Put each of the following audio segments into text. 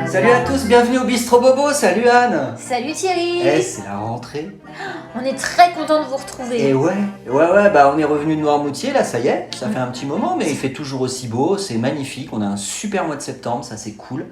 Salut à tous, bienvenue au Bistro Bobo, salut Anne. Salut Thierry. C'est la rentrée. On est très content de vous retrouver. Et ouais, bah on est revenu de Noirmoutier là, ça y est, ça fait un petit moment, mais il fait toujours aussi beau, c'est magnifique, on a un super mois de septembre, ça c'est cool.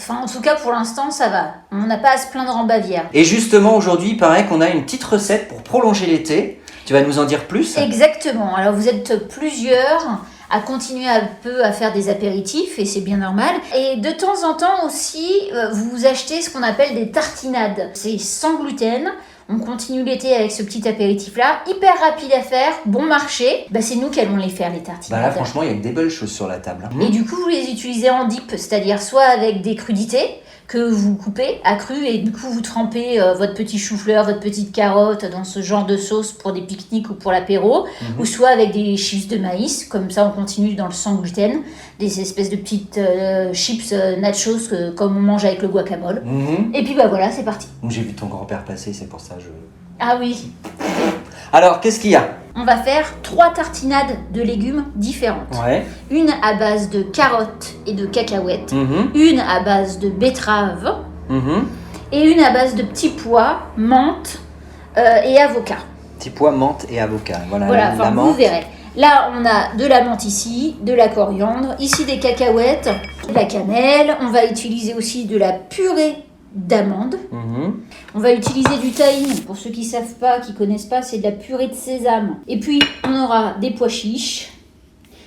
En tout cas pour l'instant ça va, on n'a pas à se plaindre en Bavière. Et justement aujourd'hui, il paraît qu'on a une petite recette pour prolonger l'été, tu vas nous en dire plus? Exactement, alors vous êtes plusieurs à continuer un peu à faire des apéritifs et c'est bien normal. Et de temps en temps aussi, vous achetez ce qu'on appelle des tartinades. C'est sans gluten. On continue l'été avec ce petit apéritif-là, hyper rapide à faire, bon marché. C'est nous qui allons les faire, les tartinades. Là, franchement, il y a des belles choses sur la table. Et du coup, vous les utilisez en dip, c'est-à-dire soit avec des crudités que vous coupez à cru et du coup vous trempez votre petit chou-fleur, votre petette carotte dans ce genre de sauce pour des pique-niques ou pour l'apéro, ou soit avec des chips de maïs, comme ça on continue dans le sans gluten, des espèces de petites chips nachos comme on mange avec le guacamole. Et puis voilà, c'est parti. J'ai vu ton grand-père passer, c'est pour ça Ah oui. Alors, qu'est-ce qu'il y a? On va faire 3 tartinades de légumes différentes. Ouais. Une à base de carottes et de cacahuètes, une à base de betterave, et une à base de petits pois, menthe et avocat. Petits pois, menthe et avocat. Voilà, Voilà, vous verrez. Là, on a de la menthe ici, de la coriandre, ici des cacahuètes, de la cannelle. On va utiliser aussi de la purée d'amandes. On va utiliser du tahine, pour ceux qui ne savent pas, qui ne connaissent pas, c'est de la purée de sésame. Et puis, on aura des pois chiches.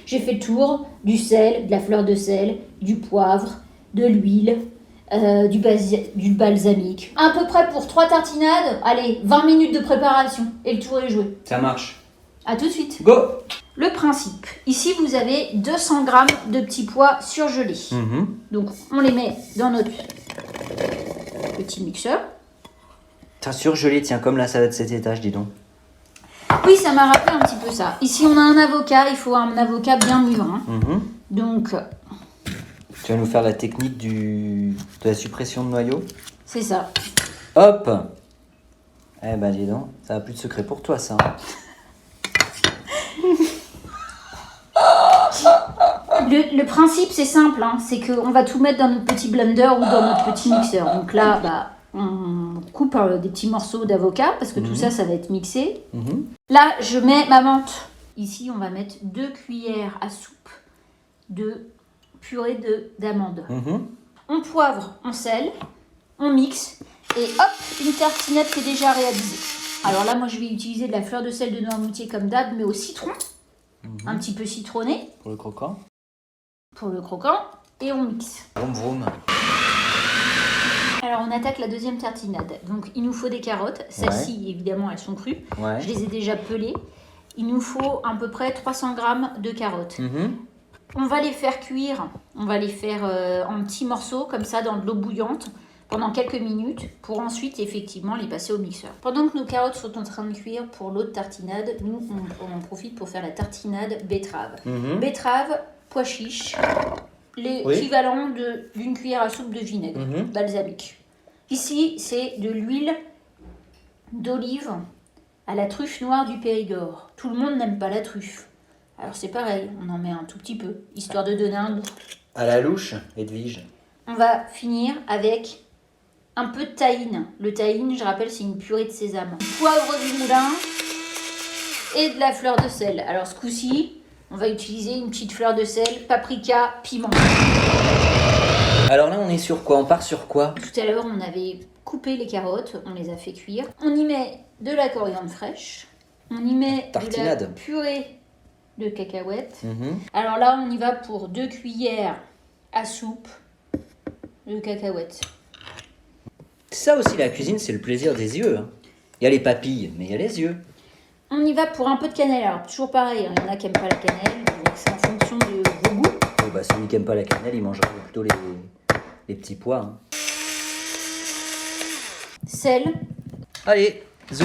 J'ai fait le tour, du sel, de la fleur de sel, du poivre, de l'huile, du balsamique. À peu près pour 3 tartinades, allez, 20 minutes de préparation et le tour est joué. Ça marche. A tout de suite. Go! Le principe, ici vous avez 200 g de petits pois surgelés. Donc on les met dans notre petit mixeur. T'as surgelé, tiens, comme la salade 7 étages, dis donc. Oui, ça m'a rappelé un petit peu ça. Ici on a un avocat, il faut un avocat bien mûr. Donc... Tu vas nous faire la technique de la suppression de noyaux? C'est ça. Hop! Eh ben dis donc, ça n'a plus de secret pour toi ça. Le principe c'est simple, c'est qu'on va tout mettre dans notre petit blender ou dans notre petit mixeur. Donc là, on coupe des petits morceaux d'avocat parce que tout ça va être mixé. Là, je mets ma menthe. Ici, on va mettre 2 cuillères à soupe de purée d'amandes. On poivre, on sel, on mixe et hop, une tartinade qui est déjà réalisée. Alors là, moi, je vais utiliser de la fleur de sel de Noirmoutier comme d'hab, mais au citron. Un petit peu citronné. Pour le croquant. Pour le croquant. Et on mixe. Vroom vroom. Alors, on attaque la deuxième tartinade. Donc, il nous faut des carottes. Celles-ci, évidemment, elles sont crues. Je les ai déjà pelées. Il nous faut à peu près 300 g de carottes. On va les faire cuire. On va les faire en petits morceaux, comme ça, dans de l'eau bouillante, pendant quelques minutes, pour ensuite, effectivement, les passer au mixeur. Pendant que nos carottes sont en train de cuire pour l'autre tartinade, nous, on en profite pour faire la tartinade betterave. Betterave, pois chiches, l'équivalent d'une cuillère à soupe de vinaigre, balsamique. Ici, c'est de l'huile d'olive à la truffe noire du Périgord. Tout le monde n'aime pas la truffe. Alors c'est pareil, on en met un tout petit peu, histoire de donner un goût. À la louche, Edwige. On va finir avec un peu de tahine. Le tahine, je rappelle, c'est une purée de sésame. Poivre du moulin et de la fleur de sel. Alors ce coup-ci, on va utiliser une petite fleur de sel, paprika, piment. Alors là, on est sur quoi? On part sur quoi? Tout à l'heure, on avait coupé les carottes, on les a fait cuire. On y met de la coriandre fraîche. On y met de la purée de cacahuètes. Alors là, on y va pour 2 cuillères à soupe de cacahuètes. Ça aussi, la cuisine, c'est le plaisir des yeux. Il y a les papilles, mais il y a les yeux. On y va pour un peu de cannelle. Alors, toujours pareil, il y en a qui n'aiment pas la cannelle, donc c'est en fonction de vos goûts. Celui qui n'aime pas la cannelle, il mangera plutôt les petits pois. Sel. Allez, zou.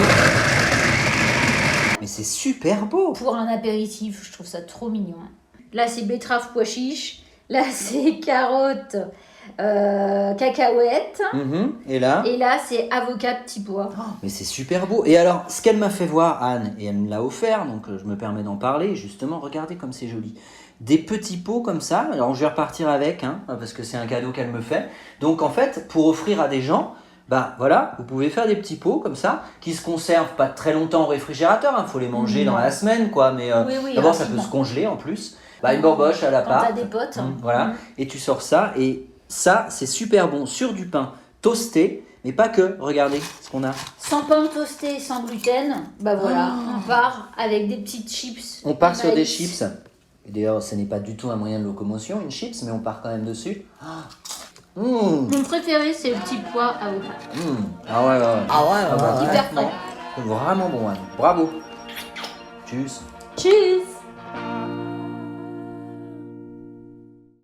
Mais c'est super beau. Pour un apéritif, je trouve ça trop mignon. Là, c'est betterave, pois chiche. Là, c'est carottes, cacahuètes. Et là? Et là, c'est avocat, petits pois. Mais c'est super beau. Et alors, ce qu'elle m'a fait voir, Anne, et elle me l'a offert, donc je me permets d'en parler, justement, regardez comme c'est joli. des petits pots comme ça. Alors je vais repartir avec, hein, parce que c'est un cadeau qu'elle me fait. Donc en fait, pour offrir à des gens, bah voilà, vous pouvez faire des petits pots comme ça, qui se conservent pas très longtemps au réfrigérateur. Il faut les manger dans la semaine, quoi. Mais d'abord, ça peut se congeler en plus. Bah, une borboche à la pâte. Quand t'as des potes. Voilà. Et tu sors ça. Et ça, c'est super bon sur du pain toasté. Mais pas que, regardez ce qu'on a. Sans pain toasté, sans gluten, bah voilà, on part avec des petites chips. On part sur des chips. Et d'ailleurs, ce n'est pas du tout un moyen de locomotion, une chips, mais on part quand même dessus. Mon préféré, c'est le petit pois avocat. Ah ouais. Hyper frais. Vraiment bon, Anne. Bravo. Tchuss. Tchuss.